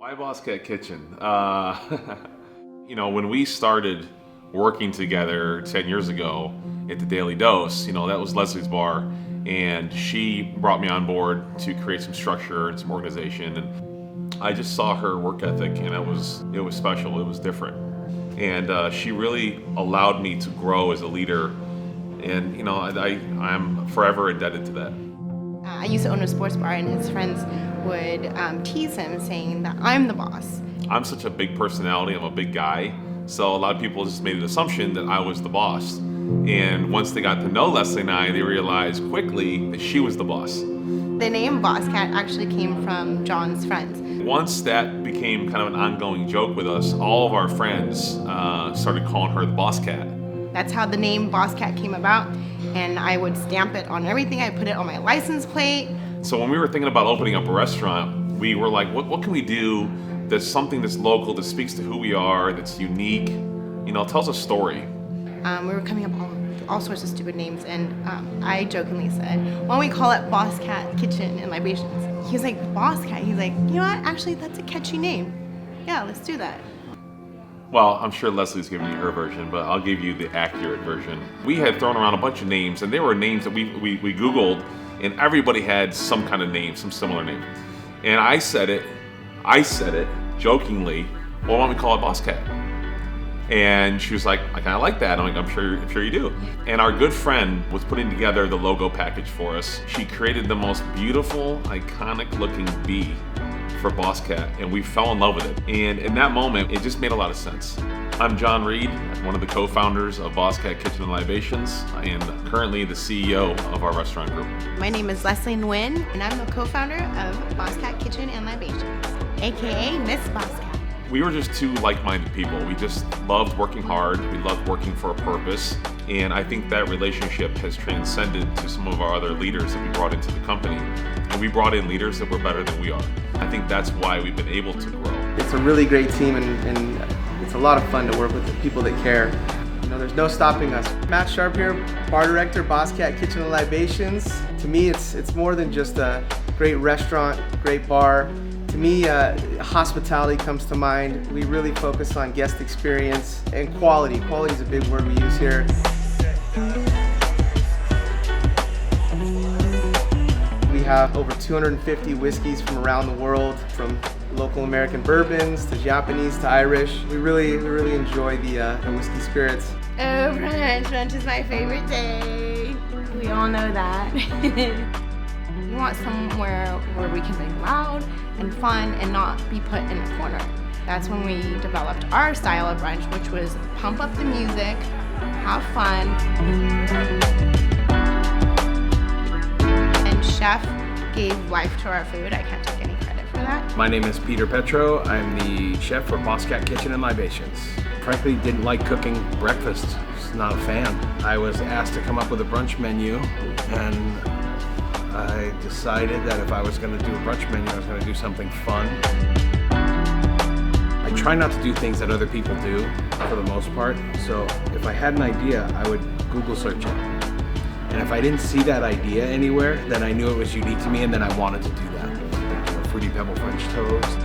Why Bosscat Kitchen? When we started working together 10 years ago at the Daily Dose, that was Leslie's bar, and she brought me on board to create some structure and some organization, and I just saw her work ethic, and it was special, it was different, and she really allowed me to grow as a leader, and I'm forever indebted to that. I used to own a sports bar, and his friends would tease him saying that I'm the boss. I'm such a big personality, I'm a big guy, so a lot of people just made an assumption that I was the boss. And once they got to know Leslie and I, they realized quickly that she was the boss. The name Bosscat actually came from John's friends. Once that became kind of an ongoing joke with us, all of our friends started calling her the Bosscat. That's how the name Bosscat came about, and I would stamp it on everything. I put it on my license plate. So when we were thinking about opening up a restaurant, we were like, what can we do that's something that's local, that speaks to who we are, that's unique, tells a story. We were coming up with all sorts of stupid names, and I jokingly said, why don't we call it Bosscat Kitchen and Libations? He was like, Bosscat? He's like, you know what, actually that's a catchy name. Yeah, let's do that. Well, I'm sure Leslie's giving you her version, but I'll give you the accurate version. We had thrown around a bunch of names, and there were names that we Googled, and everybody had some kind of name, some similar name. And I said it jokingly, well, why don't we call it Bosscat? And she was like, I kind of like that. I'm like, I'm sure you do. And our good friend was putting together the logo package for us. She created the most beautiful, iconic looking bee for Bosscat, and we fell in love with it. And in that moment, it just made a lot of sense. I'm John Reed, one of the co-founders of Bosscat Kitchen and Libations, and currently the CEO of our restaurant group. My name is Leslie Nguyen, and I'm the co-founder of Bosscat Kitchen and Libations, aka Miss Bosscat. We were just two like-minded people. We just loved working hard. We loved working for a purpose. And I think that relationship has transcended to some of our other leaders that we brought into the company. And we brought in leaders that were better than we are. I think that's why we've been able to grow. It's a really great team, and it's a lot of fun to work with the people that care. There's no stopping us. Matt Sharp here, bar director, Bosscat Kitchen and Libations. To me, it's more than just a great restaurant, great bar. To me, hospitality comes to mind. We really focus on guest experience and quality. Quality is a big word we use here. We have over 250 whiskeys from around the world, from local American bourbons to Japanese to Irish. We really enjoy the whiskey spirits. Oh, brunch. Brunch is my favorite day. We all know that. We want somewhere where we can be loud and fun and not be put in a corner. That's when we developed our style of brunch, which was pump up the music, have fun. And chef gave life to our food. I can't take any credit for that. My name is Peter Petro. I'm the chef for Bosscat Kitchen and Libations. Frankly, didn't like cooking breakfast. Just not a fan. I was asked to come up with a brunch menu, and I decided that if I was going to do a brunch menu, I was going to do something fun. I try not to do things that other people do for the most part. So if I had an idea, I would Google search it. And if I didn't see that idea anywhere, then I knew it was unique to me, and then I wanted to do that. Fruity Pebble French toast.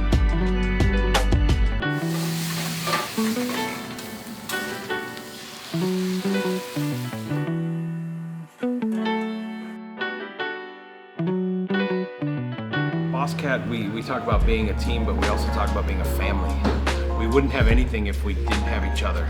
Bosscat, we talk about being a team, but we also talk about being a family. We wouldn't have anything if we didn't have each other.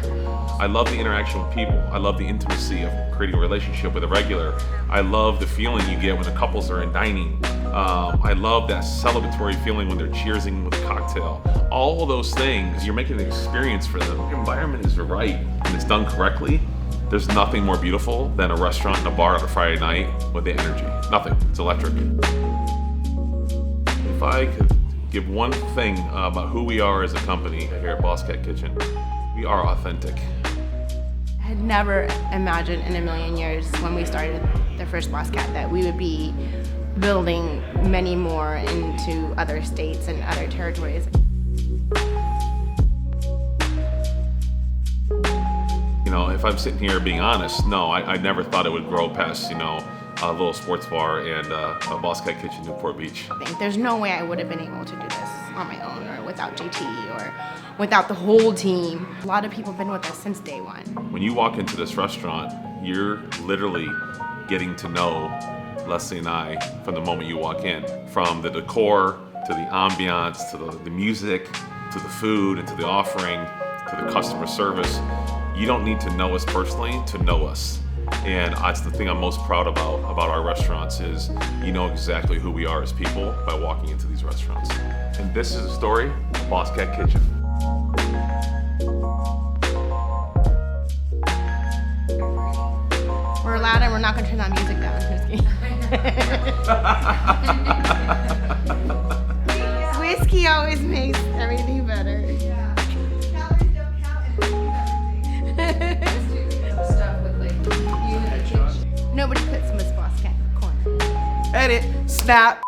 I love the interaction with people. I love the intimacy of creating a relationship with a regular. I love the feeling you get when the couples are in dining. I love that celebratory feeling when they're cheersing with a cocktail. All of those things, you're making an experience for them. The environment is right and it's done correctly. There's nothing more beautiful than a restaurant and a bar on a Friday night with the energy. Nothing. It's electric. If I could give one thing about who we are as a company here at Bosscat Kitchen, we are authentic. I had never imagined in a million years when we started the first Bosscat that we would be building many more into other states and other territories. If I'm sitting here being honest, no, I never thought it would grow past, a little sports bar and a Bosscat Kitchen in Newport Beach. I think there's no way I would have been able to do this on my own or without JT or without the whole team. A lot of people have been with us since day one. When you walk into this restaurant, you're literally getting to know Leslie and I from the moment you walk in. From the decor, to the ambiance, to the music, to the food, and to the offering, to the customer service. You don't need to know us personally to know us. And that's the thing I'm most proud about our restaurants is you know exactly who we are as people by walking into these restaurants. And this is a story of Bosscat Kitchen. We're loud and we're not gonna turn that music down. Just kidding. Whiskey always makes everything better. Yeah. Calories don't count and stuff with like you in the kitchen. Nobody puts Miss Bosscat in the corner. Edit. Snap.